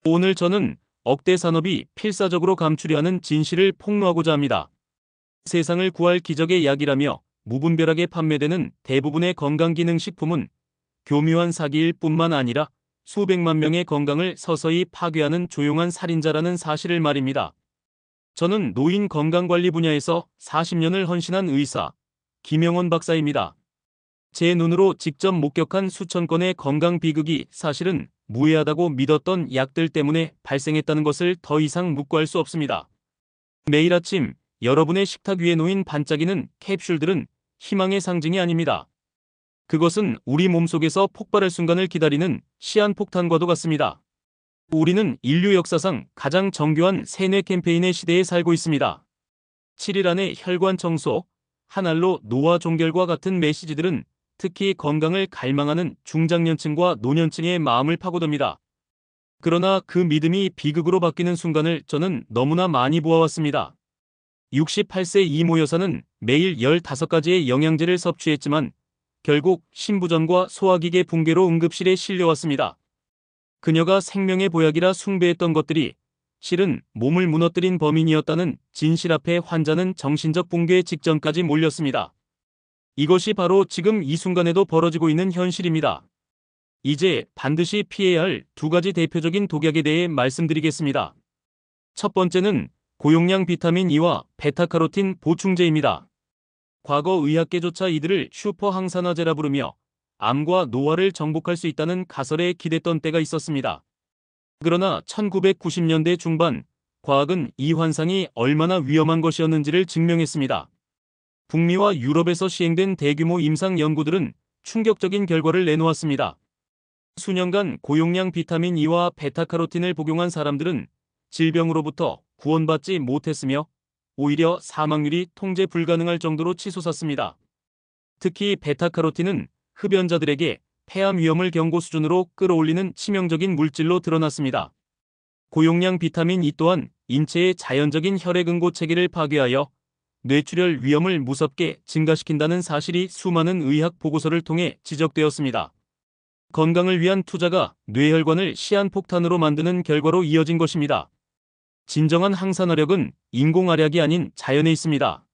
오늘 저는 억대 산업이 필사적으로 감추려 하는 진실을 폭로하고자 합니다. 세상을 구할 기적의 약이라며 무분별하게 판매되는 대부분의 건강기능식품은 교묘한 사기일 뿐만 아니라 수백만 명의 건강을 서서히 파괴하는 조용한 살인자라는 사실을 말입니다. 저는 노인 건강관리 분야에서 40년을 헌신한 의사 김영원 박사입니다. 제 눈으로 직접 목격한 수천 건의 건강 비극이 사실은 무해하다고 믿었던 약들 때문에 발생했다는 것을 더 이상 묵고할 수 없습니다. 매일 아침 여러분의 식탁 위에 놓인 반짝이는 캡슐들은 희망의 상징이 아닙니다. 그것은 우리 몸속에서 폭발할 순간을 기다리는 시한폭탄과도 같습니다. 우리는 인류 역사상 가장 정교한 세뇌 캠페인의 시대에 살고 있습니다. 7일 안에 혈관 청소, 한 알로 노화 종결과 같은 메시지들은 특히 건강을 갈망하는 중장년층과 노년층의 마음을 파고듭니다. 그러나 그 믿음이 비극으로 바뀌는 순간을 저는 너무나 많이 보아왔습니다. 68세 이모 여사는 매일 15가지의 영양제를 섭취했지만 결국 신부전과 소화기계 붕괴로 응급실에 실려왔습니다. 그녀가 생명의 보약이라 숭배했던 것들이 실은 몸을 무너뜨린 범인이었다는 진실 앞에 환자는 정신적 붕괴 직전까지 몰렸습니다. 이것이 바로 지금 이 순간에도 벌어지고 있는 현실입니다. 이제 반드시 피해야 할 두 가지 대표적인 독약에 대해 말씀드리겠습니다. 첫 번째는 고용량 비타민 E와 베타카로틴 보충제입니다. 과거 의학계조차 이들을 슈퍼 항산화제라 부르며 암과 노화를 정복할 수 있다는 가설에 기댔던 때가 있었습니다. 그러나 1990년대 중반 과학은 이 환상이 얼마나 위험한 것이었는지를 증명했습니다. 북미와 유럽에서 시행된 대규모 임상 연구들은 충격적인 결과를 내놓았습니다. 수년간 고용량 비타민 E와 베타카로틴을 복용한 사람들은 질병으로부터 구원받지 못했으며 오히려 사망률이 통제 불가능할 정도로 치솟았습니다. 특히 베타카로틴은 흡연자들에게 폐암 위험을 경고 수준으로 끌어올리는 치명적인 물질로 드러났습니다. 고용량 비타민 E 또한 인체의 자연적인 혈액응고 체계를 파괴하여 뇌출혈 위험을 무섭게 증가시킨다는 사실이 수많은 의학 보고서를 통해 지적되었습니다. 건강을 위한 투자가 뇌혈관을 시한폭탄으로 만드는 결과로 이어진 것입니다. 진정한 항산화력은 인공알약이 아닌 자연에 있습니다.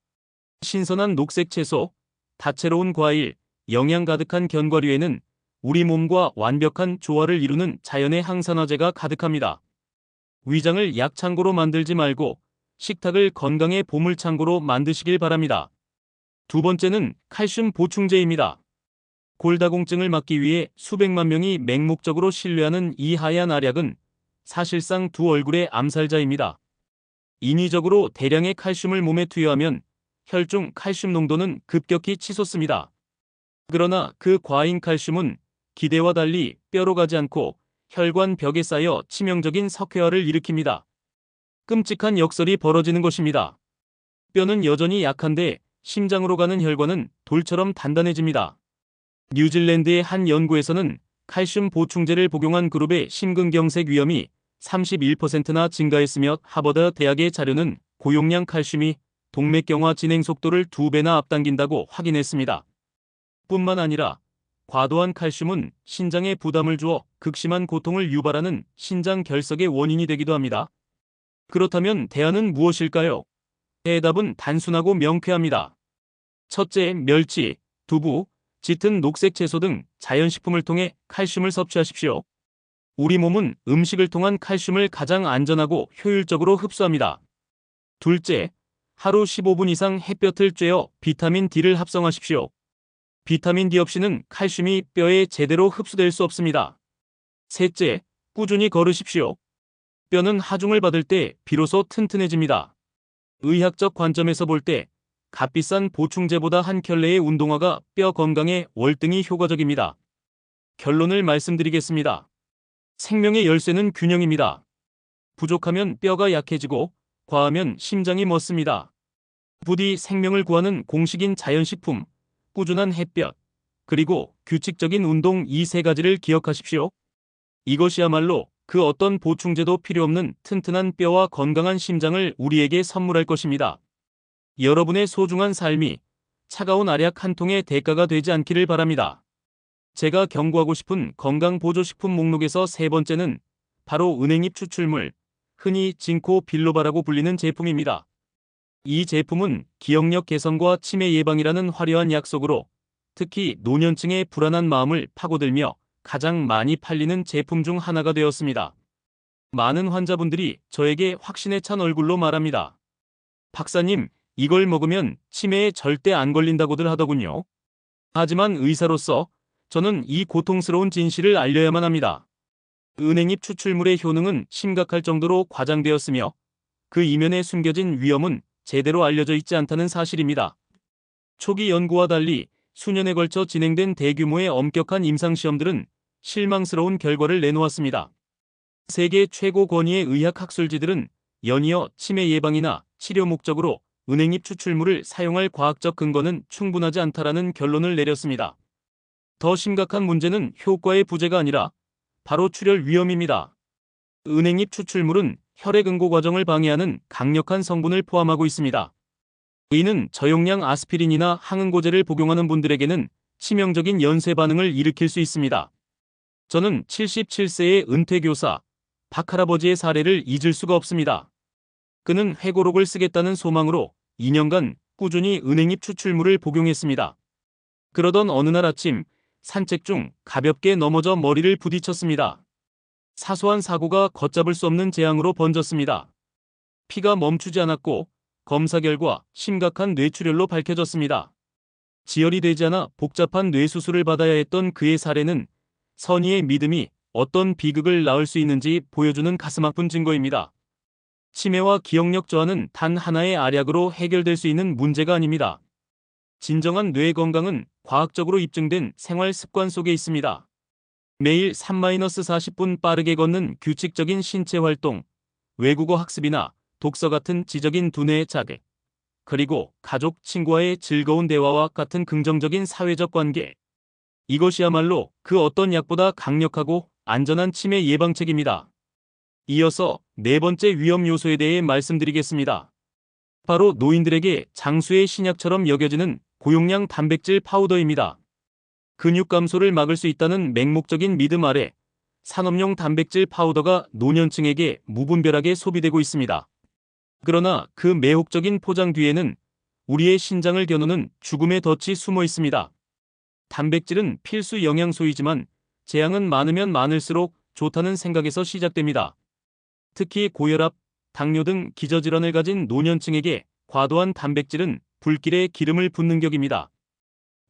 신선한 녹색 채소, 다채로운 과일, 영양 가득한 견과류에는 우리 몸과 완벽한 조화를 이루는 자연의 항산화제가 가득합니다. 위장을 약창고로 만들지 말고 식탁을 건강의 보물창고로 만드시길 바랍니다. 두 번째는 칼슘 보충제입니다. 골다공증을 막기 위해 수백만 명이 맹목적으로 신뢰하는 이 하얀 알약은 사실상 두 얼굴의 암살자입니다. 인위적으로 대량의 칼슘을 몸에 투여하면 혈중 칼슘 농도는 급격히 치솟습니다. 그러나 그 과잉 칼슘은 기대와 달리 뼈로 가지 않고 혈관 벽에 쌓여 치명적인 석회화를 일으킵니다. 끔찍한 역설이 벌어지는 것입니다. 뼈는 여전히 약한데 심장으로 가는 혈관은 돌처럼 단단해집니다. 뉴질랜드의 한 연구에서는 칼슘 보충제를 복용한 그룹의 심근경색 위험이 31%나 증가했으며 하버드 대학의 자료는 고용량 칼슘이 동맥경화 진행 속도를 2배나 앞당긴다고 확인했습니다. 뿐만 아니라 과도한 칼슘은 신장에 부담을 주어 극심한 고통을 유발하는 신장 결석의 원인이 되기도 합니다. 그렇다면 대안은 무엇일까요? 대답은 단순하고 명쾌합니다. 첫째, 멸치, 두부, 짙은 녹색 채소 등 자연식품을 통해 칼슘을 섭취하십시오. 우리 몸은 음식을 통한 칼슘을 가장 안전하고 효율적으로 흡수합니다. 둘째, 하루 15분 이상 햇볕을 쬐어 비타민 D를 합성하십시오. 비타민 D 없이는 칼슘이 뼈에 제대로 흡수될 수 없습니다. 셋째, 꾸준히 걸으십시오. 뼈는 하중을 받을 때 비로소 튼튼해집니다. 의학적 관점에서 볼 때 값비싼 보충제보다 한 켤레의 운동화가 뼈 건강에 월등히 효과적입니다. 결론을 말씀드리겠습니다. 생명의 열쇠는 균형입니다. 부족하면 뼈가 약해지고 과하면 심장이 멎습니다. 부디 생명을 구하는 공식인 자연식품, 꾸준한 햇볕, 그리고 규칙적인 운동 이 세 가지를 기억하십시오. 이것이야말로 그 어떤 보충제도 필요 없는 튼튼한 뼈와 건강한 심장을 우리에게 선물할 것입니다. 여러분의 소중한 삶이 차가운 알약 한 통의 대가가 되지 않기를 바랍니다. 제가 경고하고 싶은 건강보조식품 목록에서 세 번째는 바로 은행잎 추출물, 흔히 진코 빌로바라고 불리는 제품입니다. 이 제품은 기억력 개선과 치매 예방이라는 화려한 약속으로 특히 노년층의 불안한 마음을 파고들며 가장 많이 팔리는 제품 중 하나가 되었습니다. 많은 환자분들이 저에게 확신에 찬 얼굴로 말합니다. 박사님, 이걸 먹으면 치매에 절대 안 걸린다고들 하더군요. 하지만 의사로서 저는 이 고통스러운 진실을 알려야만 합니다. 은행잎 추출물의 효능은 심각할 정도로 과장되었으며 그 이면에 숨겨진 위험은 제대로 알려져 있지 않다는 사실입니다. 초기 연구와 달리 수년에 걸쳐 진행된 대규모의 엄격한 임상시험들은 실망스러운 결과를 내놓았습니다. 세계 최고 권위의 의학 학술지들은 연이어 치매 예방이나 치료 목적으로 은행잎 추출물을 사용할 과학적 근거는 충분하지 않다라는 결론을 내렸습니다. 더 심각한 문제는 효과의 부재가 아니라 바로 출혈 위험입니다. 은행잎 추출물은 혈액 응고 과정을 방해하는 강력한 성분을 포함하고 있습니다. 이는 저용량 아스피린이나 항응고제를 복용하는 분들에게는 치명적인 연쇄 반응을 일으킬 수 있습니다. 저는 77세의 은퇴교사 박할아버지의 사례를 잊을 수가 없습니다. 그는 회고록을 쓰겠다는 소망으로 2년간 꾸준히 은행잎 추출물을 복용했습니다. 그러던 어느 날 아침 산책 중 가볍게 넘어져 머리를 부딪혔습니다. 사소한 사고가 걷잡을 수 없는 재앙으로 번졌습니다. 피가 멈추지 않았고 검사 결과 심각한 뇌출혈로 밝혀졌습니다. 지혈이 되지 않아 복잡한 뇌수술을 받아야 했던 그의 사례는 선의의 믿음이 어떤 비극을 낳을 수 있는지 보여주는 가슴 아픈 증거입니다. 치매와 기억력 저하는 단 하나의 알약으로 해결될 수 있는 문제가 아닙니다. 진정한 뇌 건강은 과학적으로 입증된 생활 습관 속에 있습니다. 매일 3-40분 빠르게 걷는 규칙적인 신체 활동, 외국어 학습이나 독서 같은 지적인 두뇌의 자극, 그리고 가족, 친구와의 즐거운 대화와 같은 긍정적인 사회적 관계. 이것이야말로 그 어떤 약보다 강력하고 안전한 치매 예방책입니다. 이어서 네 번째 위험 요소에 대해 말씀드리겠습니다. 바로 노인들에게 장수의 신약처럼 여겨지는 고용량 단백질 파우더입니다. 근육 감소를 막을 수 있다는 맹목적인 믿음 아래 산업용 단백질 파우더가 노년층에게 무분별하게 소비되고 있습니다. 그러나 그 매혹적인 포장 뒤에는 우리의 신장을 겨누는 죽음의 덫이 숨어 있습니다. 단백질은 필수 영양소이지만 재앙은 많으면 많을수록 좋다는 생각에서 시작됩니다. 특히 고혈압, 당뇨 등 기저질환을 가진 노년층에게 과도한 단백질은 불길에 기름을 붓는 격입니다.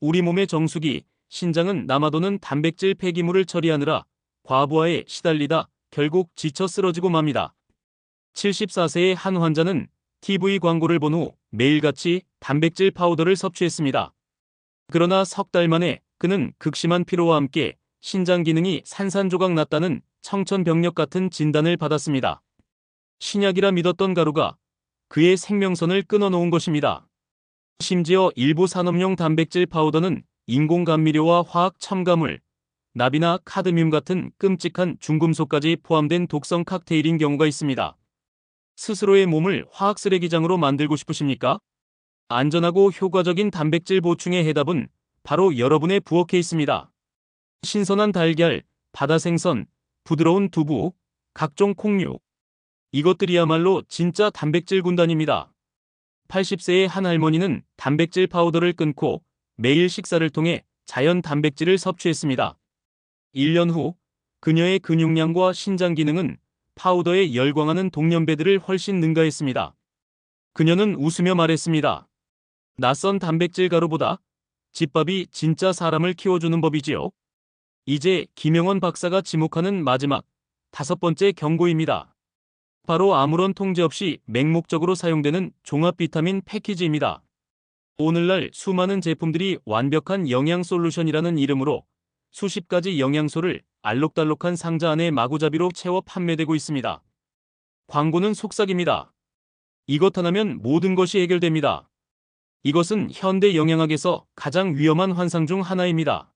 우리 몸의 정수기, 신장은 남아도는 단백질 폐기물을 처리하느라 과부하에 시달리다 결국 지쳐 쓰러지고 맙니다. 74세의 한 환자는 TV 광고를 본 후 매일같이 단백질 파우더를 섭취했습니다. 그러나 석 달 만에 그는 극심한 피로와 함께 신장 기능이 산산조각 났다는 청천벽력 같은 진단을 받았습니다. 신약이라 믿었던 가루가 그의 생명선을 끊어놓은 것입니다. 심지어 일부 산업용 단백질 파우더는 인공 감미료와 화학 첨가물, 납이나 카드뮴 같은 끔찍한 중금속까지 포함된 독성 칵테일인 경우가 있습니다. 스스로의 몸을 화학 쓰레기장으로 만들고 싶으십니까? 안전하고 효과적인 단백질 보충의 해답은 바로 여러분의 부엌에 있습니다. 신선한 달걀, 바다 생선, 부드러운 두부, 각종 콩류. 이것들이야말로 진짜 단백질 군단입니다. 80세의 한 할머니는 단백질 파우더를 끊고 매일 식사를 통해 자연 단백질을 섭취했습니다. 1년 후 그녀의 근육량과 신장 기능은 파우더에 열광하는 동년배들을 훨씬 능가했습니다. 그녀는 웃으며 말했습니다. 낯선 단백질 가루보다 집밥이 진짜 사람을 키워주는 법이지요. 이제 김영원 박사가 지목하는 마지막 5번째 경고입니다. 바로 아무런 통제 없이 맹목적으로 사용되는 종합 비타민 패키지입니다. 오늘날 수많은 제품들이 완벽한 영양 솔루션이라는 이름으로 수십 가지 영양소를 알록달록한 상자 안에 마구잡이로 채워 판매되고 있습니다. 광고는 속삭입니다. 이것 하나면 모든 것이 해결됩니다. 이것은 현대 영양학에서 가장 위험한 환상 중 하나입니다.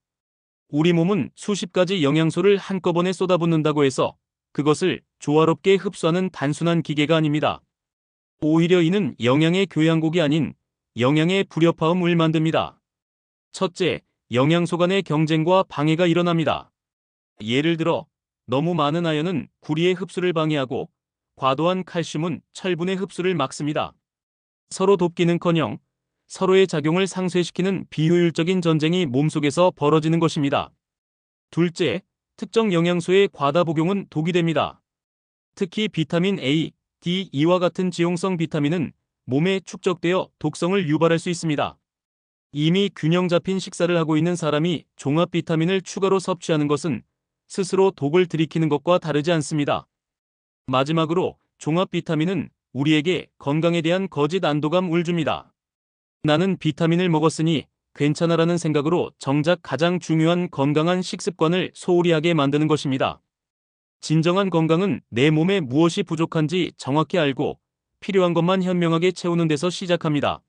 우리 몸은 수십 가지 영양소를 한꺼번에 쏟아붓는다고 해서 그것을 조화롭게 흡수하는 단순한 기계가 아닙니다. 오히려 이는 영양의 교양곡이 아닌 영양의 불협화음을 만듭니다. 첫째, 영양소 간의 경쟁과 방해가 일어납니다. 예를 들어 너무 많은 아연은 구리의 흡수를 방해하고 과도한 칼슘은 철분의 흡수를 막습니다. 서로 돕기는커녕 서로의 작용을 상쇄시키는 비효율적인 전쟁이 몸속에서 벌어지는 것입니다. 둘째, 특정 영양소의 과다 복용은 독이 됩니다. 특히 비타민 A, D, E와 같은 지용성 비타민은 몸에 축적되어 독성을 유발할 수 있습니다. 이미 균형 잡힌 식사를 하고 있는 사람이 종합 비타민을 추가로 섭취하는 것은 스스로 독을 들이키는 것과 다르지 않습니다. 마지막으로 종합 비타민은 우리에게 건강에 대한 거짓 안도감을 줍니다. 나는 비타민을 먹었으니 괜찮아라는 생각으로 정작 가장 중요한 건강한 식습관을 소홀히 하게 만드는 것입니다. 진정한 건강은 내 몸에 무엇이 부족한지 정확히 알고 필요한 것만 현명하게 채우는 데서 시작합니다.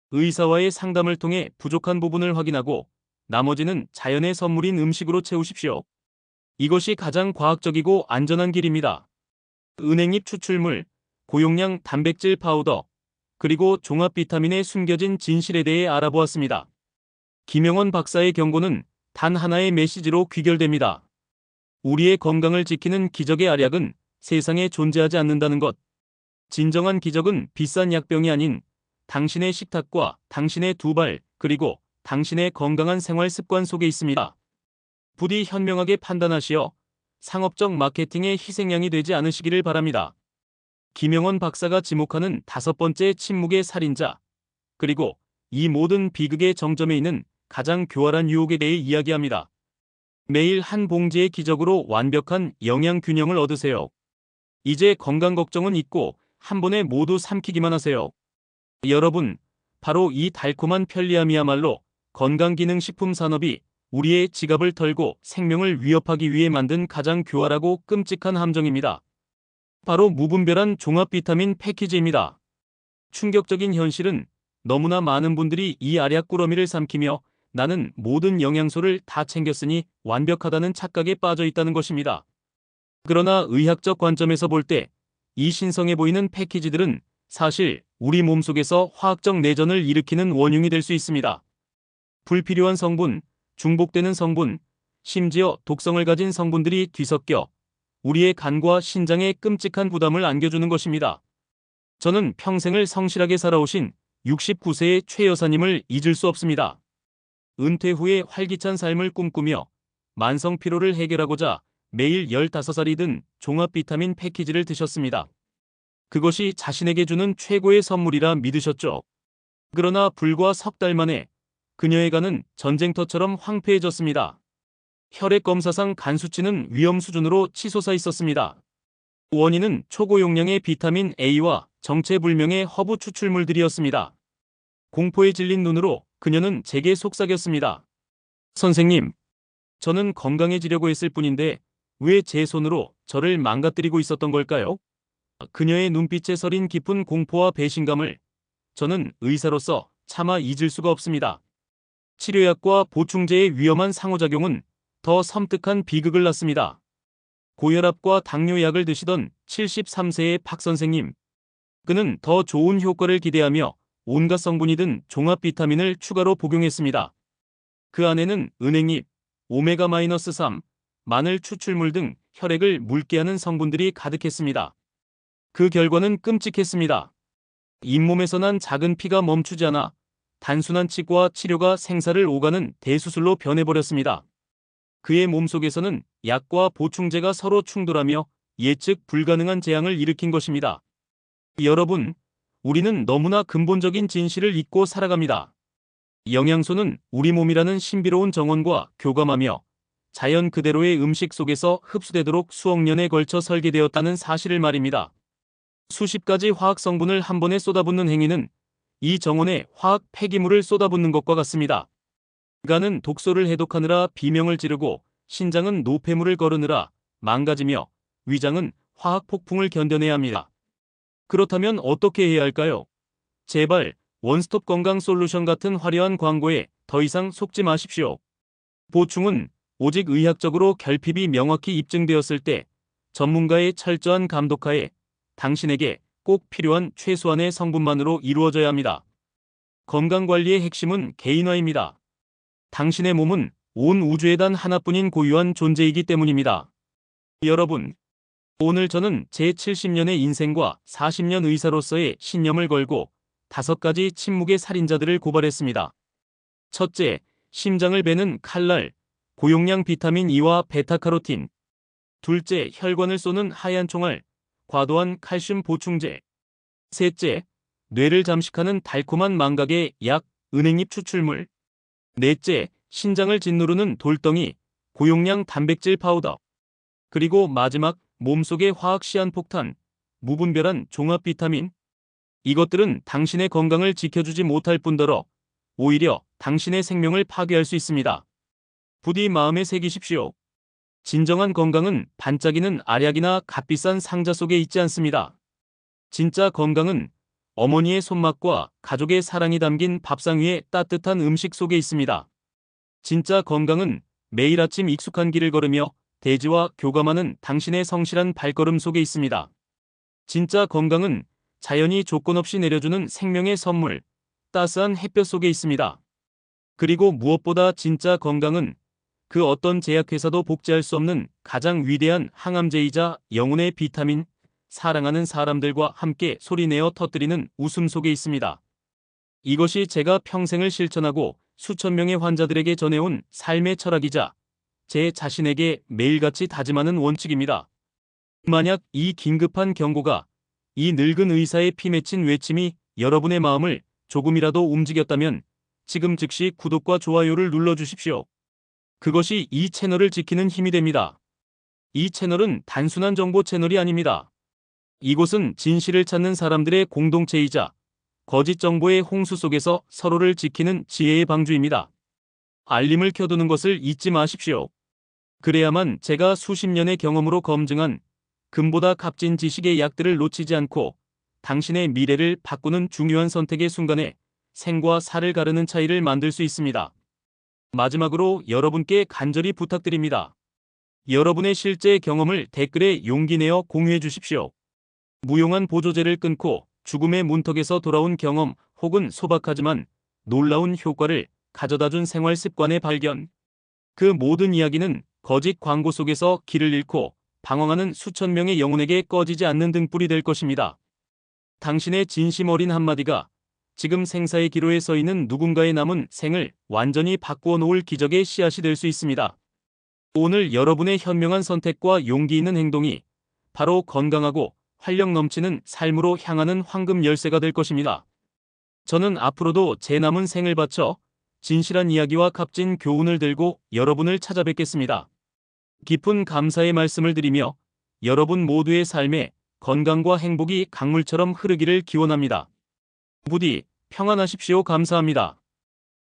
의사와의 상담을 통해 부족한 부분을 확인하고 나머지는 자연의 선물인 음식으로 채우십시오. 이것이 가장 과학적이고 안전한 길입니다. 은행잎 추출물, 고용량 단백질 파우더, 그리고 종합 비타민의 숨겨진 진실에 대해 알아보았습니다. 김영원 박사의 경고는 단 하나의 메시지로 귀결됩니다. 우리의 건강을 지키는 기적의 알약은 세상에 존재하지 않는다는 것. 진정한 기적은 비싼 약병이 아닌 당신의 식탁과 당신의 두 발, 그리고 당신의 건강한 생활 습관 속에 있습니다. 부디 현명하게 판단하시어 상업적 마케팅의 희생양이 되지 않으시기를 바랍니다. 김영원 박사가 지목하는 5번째 침묵의 살인자, 그리고 이 모든 비극의 정점에 있는 가장 교활한 유혹에 대해 이야기합니다. 매일 한 봉지의 기적으로 완벽한 영양 균형을 얻으세요. 이제 건강 걱정은 잊고 한 번에 모두 삼키기만 하세요. 여러분, 바로 이 달콤한 편리함이야말로 건강기능식품 산업이 우리의 지갑을 털고 생명을 위협하기 위해 만든 가장 교활하고 끔찍한 함정입니다. 바로 무분별한 종합 비타민 패키지입니다. 충격적인 현실은 너무나 많은 분들이 이 알약 꾸러미를 삼키며 나는 모든 영양소를 다 챙겼으니 완벽하다는 착각에 빠져 있다는 것입니다. 그러나 의학적 관점에서 볼 때 이 신성해 보이는 패키지들은 사실 우리 몸속에서 화학적 내전을 일으키는 원흉이 될 수 있습니다. 불필요한 성분, 중복되는 성분, 심지어 독성을 가진 성분들이 뒤섞여 우리의 간과 신장에 끔찍한 부담을 안겨주는 것입니다. 저는 평생을 성실하게 살아오신 69세의 최 여사님을 잊을 수 없습니다. 은퇴 후에 활기찬 삶을 꿈꾸며 만성 피로를 해결하고자 매일 15알이 든 종합 비타민 패키지를 드셨습니다. 그것이 자신에게 주는 최고의 선물이라 믿으셨죠. 그러나 불과 석 달 만에 그녀의 간은 전쟁터처럼 황폐해졌습니다. 혈액 검사상 간 수치는 위험 수준으로 치솟아 있었습니다. 원인은 초고용량의 비타민 A와 정체불명의 허브 추출물들이었습니다. 공포에 질린 눈으로 그녀는 제게 속삭였습니다. 선생님, 저는 건강해지려고 했을 뿐인데 왜 제 손으로 저를 망가뜨리고 있었던 걸까요? 그녀의 눈빛에 서린 깊은 공포와 배신감을 저는 의사로서 차마 잊을 수가 없습니다. 치료약과 보충제의 위험한 상호작용은 더 섬뜩한 비극을 낳습니다. 고혈압과 당뇨약을 드시던 73세의 박 선생님. 그는 더 좋은 효과를 기대하며 온갖 성분이 든 종합 비타민을 추가로 복용했습니다. 그 안에는 은행잎, 오메가-3, 마늘 추출물 등 혈액을 묽게 하는 성분들이 가득했습니다. 그 결과는 끔찍했습니다. 잇몸에서 난 작은 피가 멈추지 않아 단순한 치과 치료가 생사를 오가는 대수술로 변해버렸습니다. 그의 몸속에서는 약과 보충제가 서로 충돌하며 예측 불가능한 재앙을 일으킨 것입니다. 여러분, 우리는 너무나 근본적인 진실을 잊고 살아갑니다. 영양소는 우리 몸이라는 신비로운 정원과 교감하며 자연 그대로의 음식 속에서 흡수되도록 수억 년에 걸쳐 설계되었다는 사실을 말입니다. 수십 가지 화학 성분을 한 번에 쏟아붓는 행위는 이 정원에 화학 폐기물을 쏟아붓는 것과 같습니다. 간은 독소를 해독하느라 비명을 지르고 신장은 노폐물을 거르느라 망가지며 위장은 화학 폭풍을 견뎌내야 합니다. 그렇다면 어떻게 해야 할까요? 제발 원스톱 건강 솔루션 같은 화려한 광고에 더 이상 속지 마십시오. 보충은 오직 의학적으로 결핍이 명확히 입증되었을 때 전문가의 철저한 감독하에 당신에게 꼭 필요한 최소한의 성분만으로 이루어져야 합니다. 건강관리의 핵심은 개인화입니다. 당신의 몸은 온 우주에 단 하나뿐인 고유한 존재이기 때문입니다. 여러분, 오늘 저는 제 70년의 인생과 40년 의사로서의 신념을 걸고 5가지 침묵의 살인자들을 고발했습니다. 첫째, 심장을 베는 칼날, 고용량 비타민 E와 베타카로틴. 둘째, 혈관을 쏘는 하얀 총알, 과도한 칼슘 보충제. 셋째, 뇌를 잠식하는 달콤한 망각의 약, 은행잎 추출물. 넷째, 신장을 짓누르는 돌덩이, 고용량 단백질 파우더. 그리고 마지막, 몸속의 화학 시한폭탄, 무분별한 종합 비타민. 이것들은 당신의 건강을 지켜주지 못할 뿐더러 오히려 당신의 생명을 파괴할 수 있습니다. 부디 마음에 새기십시오. 진정한 건강은 반짝이는 알약이나 값비싼 상자 속에 있지 않습니다. 진짜 건강은 어머니의 손맛과 가족의 사랑이 담긴 밥상 위에 따뜻한 음식 속에 있습니다. 진짜 건강은 매일 아침 익숙한 길을 걸으며 대지와 교감하는 당신의 성실한 발걸음 속에 있습니다. 진짜 건강은 자연이 조건 없이 내려주는 생명의 선물, 따스한 햇볕 속에 있습니다. 그리고 무엇보다 진짜 건강은 그 어떤 제약회사도 복제할 수 없는 가장 위대한 항암제이자 영혼의 비타민, 사랑하는 사람들과 함께 소리내어 터뜨리는 웃음 속에 있습니다. 이것이 제가 평생을 실천하고 수천 명의 환자들에게 전해온 삶의 철학이자 제 자신에게 매일같이 다짐하는 원칙입니다. 만약 이 긴급한 경고가, 이 늙은 의사의 피 맺힌 외침이 여러분의 마음을 조금이라도 움직였다면 지금 즉시 구독과 좋아요를 눌러주십시오. 그것이 이 채널을 지키는 힘이 됩니다. 이 채널은 단순한 정보 채널이 아닙니다. 이곳은 진실을 찾는 사람들의 공동체이자 거짓 정보의 홍수 속에서 서로를 지키는 지혜의 방주입니다. 알림을 켜두는 것을 잊지 마십시오. 그래야만 제가 수십 년의 경험으로 검증한 금보다 값진 지식의 약들을 놓치지 않고 당신의 미래를 바꾸는 중요한 선택의 순간에 생과 사를 가르는 차이를 만들 수 있습니다. 마지막으로 여러분께 간절히 부탁드립니다. 여러분의 실제 경험을 댓글에 용기 내어 공유해 주십시오. 무용한 보조제를 끊고 죽음의 문턱에서 돌아온 경험 혹은 소박하지만 놀라운 효과를 가져다준 생활 습관의 발견. 그 모든 이야기는 거짓 광고 속에서 길을 잃고 방황하는 수천 명의 영혼에게 꺼지지 않는 등불이 될 것입니다. 당신의 진심 어린 한마디가 지금 생사의 기로에 서 있는 누군가의 남은 생을 완전히 바꾸어 놓을 기적의 씨앗이 될 수 있습니다. 오늘 여러분의 현명한 선택과 용기 있는 행동이 바로 건강하고 활력 넘치는 삶으로 향하는 황금 열쇠가 될 것입니다. 저는 앞으로도 제 남은 생을 바쳐 진실한 이야기와 값진 교훈을 들고 여러분을 찾아뵙겠습니다. 깊은 감사의 말씀을 드리며 여러분 모두의 삶에 건강과 행복이 강물처럼 흐르기를 기원합니다. 부디 평안하십시오. 감사합니다.